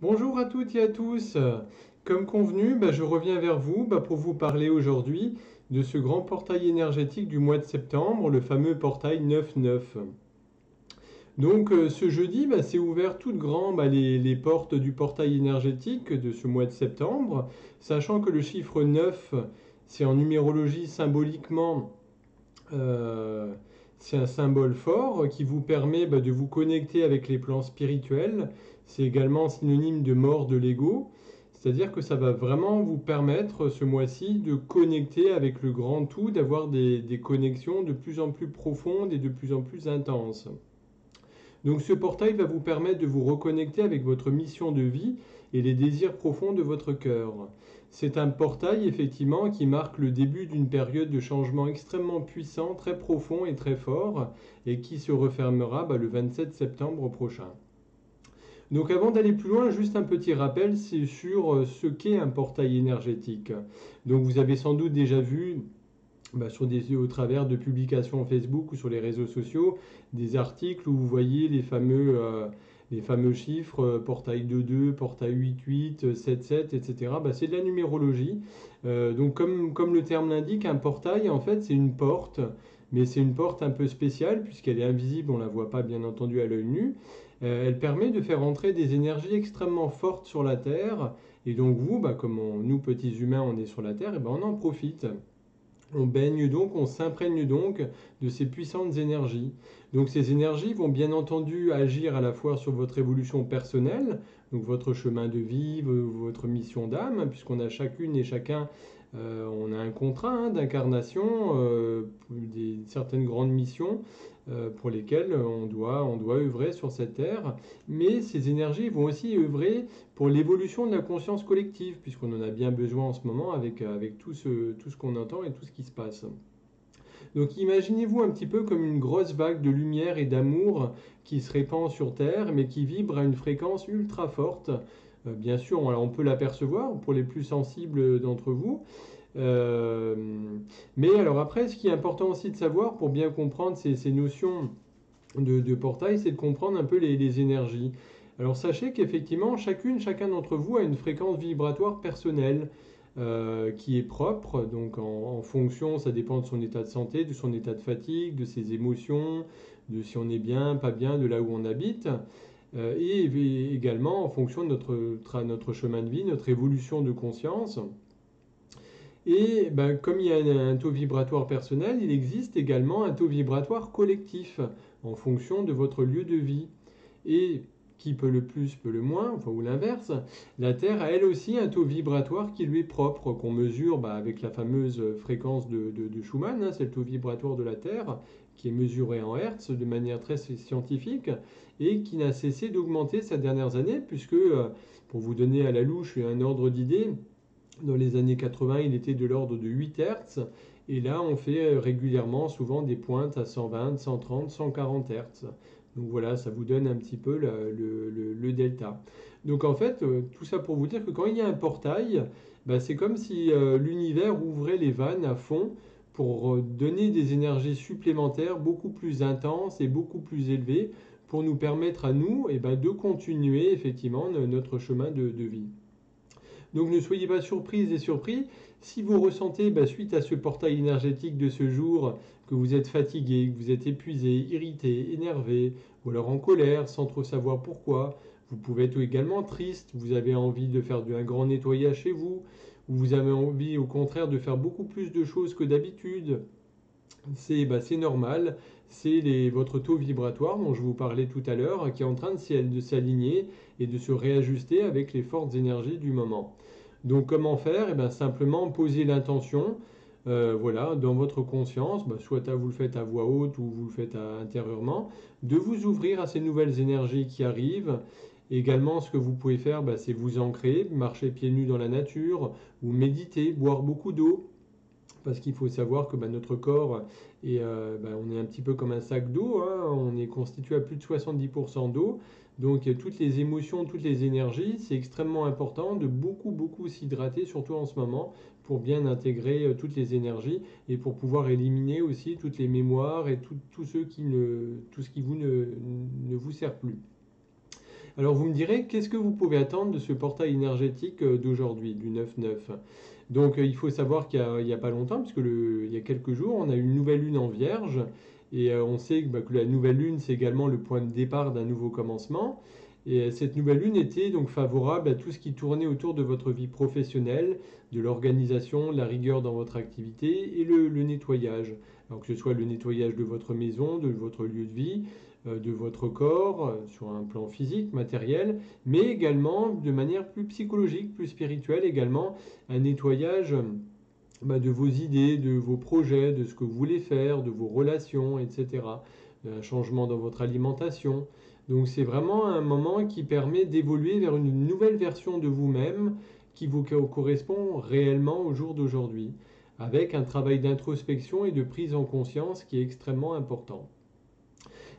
Bonjour à toutes et à tous. Comme convenu, je reviens vers vous pour vous parler aujourd'hui de ce grand portail énergétique du mois de septembre, le fameux portail 9-9. Donc ce jeudi, c'est ouvert toutes grand les portes du portail énergétique de ce mois de septembre, sachant que le chiffre 9, c'est en numérologie symboliquement, euh, c'est un symbole fort qui vous permet de vous connecter avec les plans spirituels. C'est également synonyme de mort de l'ego. C'est-à-dire que ça va vraiment vous permettre ce mois-ci de connecter avec le grand tout, d'avoir des connexions de plus en plus profondes et de plus en plus intenses. Donc ce portail va vous permettre de vous reconnecter avec votre mission de vie et les désirs profonds de votre cœur. C'est un portail effectivement qui marque le début d'une période de changement extrêmement puissant, très profond et très fort, et qui se refermera le 27 septembre prochain. Donc avant d'aller plus loin, juste un petit rappel sur ce qu'est un portail énergétique. Donc vous avez sans doute déjà vu au travers de publications Facebook ou sur les réseaux sociaux, des articles où vous voyez les fameux chiffres, portail 2-2, portail 8-8, 7-7, etc. C'est de la numérologie. Donc comme le terme l'indique, un portail, en fait, c'est une porte, mais c'est une porte un peu spéciale puisqu'elle est invisible, on ne la voit pas bien entendu à l'œil nu. Elle permet de faire entrer des énergies extrêmement fortes sur la Terre. Et donc vous, comme nous petits humains, on est sur la Terre, et on en profite. On baigne donc, on s'imprègne donc de ces puissantes énergies. Donc ces énergies vont bien entendu agir à la fois sur votre évolution personnelle, donc votre chemin de vie, votre mission d'âme, puisqu'on a chacune et chacun, on a un contrat d'incarnation, certaines grandes missions pour lesquelles on doit œuvrer sur cette terre. Mais ces énergies vont aussi œuvrer pour l'évolution de la conscience collective, puisqu'on en a bien besoin en ce moment avec tout ce qu'on entend et tout ce qui se passe. Donc imaginez-vous un petit peu comme une grosse vague de lumière et d'amour qui se répand sur Terre, mais qui vibre à une fréquence ultra forte. Bien sûr, on peut l'apercevoir pour les plus sensibles d'entre vous. Euh, mais alors après, ce qui est important aussi de savoir pour bien comprendre ces notions de portail, c'est de comprendre un peu les énergies. Alors sachez qu'effectivement, chacun d'entre vous a une fréquence vibratoire personnelle qui est propre, donc en fonction, ça dépend de son état de santé, de son état de fatigue, de ses émotions, de si on est bien, pas bien, de là où on habite, et également en fonction de notre chemin de vie, notre évolution de conscience. Et comme il y a un taux vibratoire personnel, il existe également un taux vibratoire collectif en fonction de votre lieu de vie. Et qui peut le plus, peut le moins, enfin, ou l'inverse, la Terre a elle aussi un taux vibratoire qui lui est propre, qu'on mesure avec la fameuse fréquence de Schumann, c'est le taux vibratoire de la Terre, qui est mesuré en Hertz de manière très scientifique, et qui n'a cessé d'augmenter ces dernières années, puisque, pour vous donner à la louche un ordre d'idée, dans les années 80, il était de l'ordre de 8 Hertz. Et là, on fait régulièrement, souvent, des pointes à 120, 130, 140 Hertz. Donc voilà, ça vous donne un petit peu le delta. Donc en fait, tout ça pour vous dire que quand il y a un portail, c'est comme si l'univers ouvrait les vannes à fond pour donner des énergies supplémentaires beaucoup plus intenses et beaucoup plus élevées pour nous permettre à nous de continuer effectivement notre chemin de vie. Donc ne soyez pas surprises et surpris si vous ressentez, suite à ce portail énergétique de ce jour, que vous êtes fatigué, que vous êtes épuisé, irrité, énervé, ou alors en colère, sans trop savoir pourquoi. Vous pouvez être également triste, vous avez envie de faire un grand nettoyage chez vous, ou vous avez envie au contraire de faire beaucoup plus de choses que d'habitude. C'est normal, c'est votre taux vibratoire dont je vous parlais tout à l'heure qui est en train de s'aligner et de se réajuster avec les fortes énergies du moment. Donc comment faire? Simplement poser l'intention, voilà, dans votre conscience, soit vous le faites à voix haute ou vous le faites intérieurement, de vous ouvrir à ces nouvelles énergies qui arrivent. Également, ce que vous pouvez faire, c'est vous ancrer, marcher pieds nus dans la nature, ou méditer, boire beaucoup d'eau, parce qu'il faut savoir que notre corps, on est un petit peu comme un sac d'eau, on est constitué à plus de 70% d'eau, donc toutes les émotions, toutes les énergies, c'est extrêmement important de beaucoup, beaucoup s'hydrater, surtout en ce moment, pour bien intégrer toutes les énergies et pour pouvoir éliminer aussi toutes les mémoires et tout ce qui ne vous sert plus. Alors vous me direz, qu'est-ce que vous pouvez attendre de ce portail énergétique d'aujourd'hui, du 9-9? Donc il faut savoir qu'il y a pas longtemps, puisque il y a quelques jours, on a eu une nouvelle lune en Vierge, et on sait que la nouvelle lune, c'est également le point de départ d'un nouveau commencement. Et cette nouvelle lune était donc favorable à tout ce qui tournait autour de votre vie professionnelle, de l'organisation, de la rigueur dans votre activité et le nettoyage. Alors que ce soit le nettoyage de votre maison, de votre lieu de vie, de votre corps, sur un plan physique, matériel, mais également de manière plus psychologique, plus spirituelle également, un nettoyage de vos idées, de vos projets, de ce que vous voulez faire, de vos relations, etc. Un changement dans votre alimentation. Donc c'est vraiment un moment qui permet d'évoluer vers une nouvelle version de vous-même qui vous correspond réellement au jour d'aujourd'hui, avec un travail d'introspection et de prise en conscience qui est extrêmement important.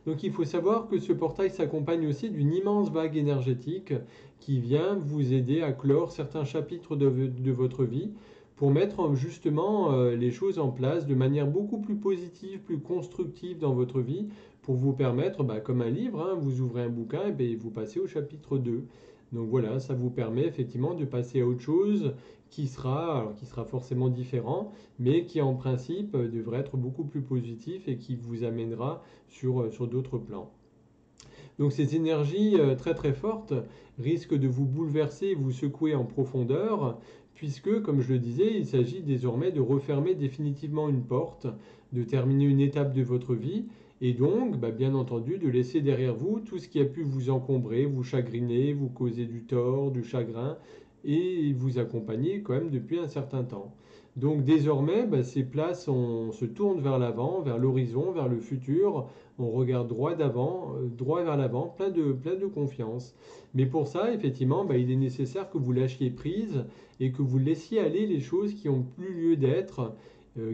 Donc il faut savoir que ce portail s'accompagne aussi d'une immense vague énergétique qui vient vous aider à clore certains chapitres de votre vie pour mettre justement les choses en place de manière beaucoup plus positive, plus constructive dans votre vie, pour vous permettre, comme un livre, hein, vous ouvrez un bouquin et vous passez au chapitre 2. Donc voilà, ça vous permet effectivement de passer à autre chose qui sera forcément différent, mais qui en principe devrait être beaucoup plus positif et qui vous amènera sur d'autres plans. Donc ces énergies très très fortes risquent de vous bouleverser et vous secouer en profondeur, puisque, comme je le disais, il s'agit désormais de refermer définitivement une porte, de terminer une étape de votre vie, et donc, bien entendu, de laisser derrière vous tout ce qui a pu vous encombrer, vous chagriner, vous causer du tort, du chagrin, et vous accompagner quand même depuis un certain temps. Donc désormais, ces places, on se tourne vers l'avant, vers l'horizon, vers le futur, on regarde droit d'avant, droit vers l'avant, plein de confiance. Mais pour ça, effectivement, il est nécessaire que vous lâchiez prise et que vous laissiez aller les choses qui ont plus lieu d'être,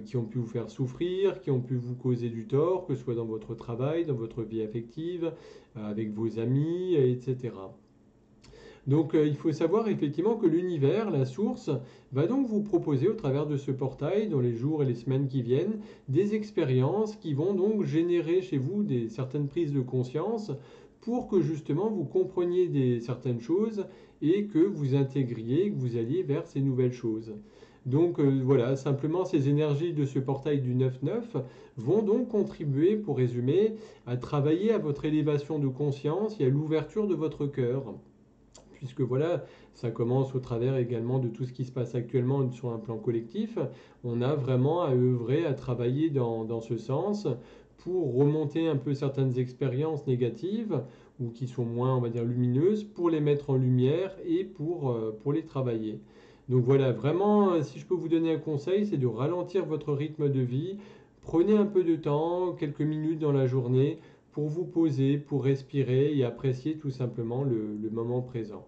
qui ont pu vous faire souffrir, qui ont pu vous causer du tort, que ce soit dans votre travail, dans votre vie affective, avec vos amis, etc. Donc il faut savoir effectivement que l'univers, la source, va donc vous proposer au travers de ce portail, dans les jours et les semaines qui viennent, des expériences qui vont donc générer chez vous certaines prises de conscience pour que justement vous compreniez certaines choses et que vous intégriez, que vous alliez vers ces nouvelles choses. Donc voilà, simplement ces énergies de ce portail du 9-9 vont donc contribuer, pour résumer, à travailler à votre élévation de conscience et à l'ouverture de votre cœur, puisque voilà, ça commence au travers également de tout ce qui se passe actuellement sur un plan collectif. On a vraiment à œuvrer, à travailler dans ce sens pour remonter un peu certaines expériences négatives ou qui sont moins, on va dire, lumineuses, pour les mettre en lumière et pour les travailler. Donc voilà, vraiment, si je peux vous donner un conseil, c'est de ralentir votre rythme de vie. Prenez un peu de temps, quelques minutes dans la journée, pour vous poser, pour respirer et apprécier tout simplement le moment présent.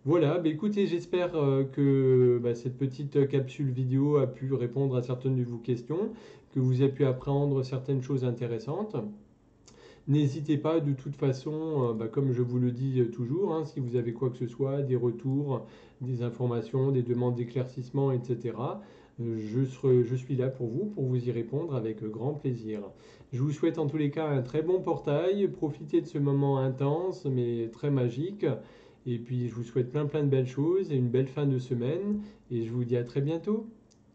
Voilà, écoutez, j'espère que cette petite capsule vidéo a pu répondre à certaines de vos questions, que vous avez pu apprendre certaines choses intéressantes. N'hésitez pas de toute façon, comme je vous le dis toujours, hein, si vous avez quoi que ce soit, des retours, des informations, des demandes d'éclaircissement, etc. Je suis là pour vous y répondre avec grand plaisir. Je vous souhaite en tous les cas un très bon portail, profitez de ce moment intense mais très magique. Et puis je vous souhaite plein de belles choses et une belle fin de semaine. Et je vous dis à très bientôt.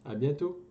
À bientôt.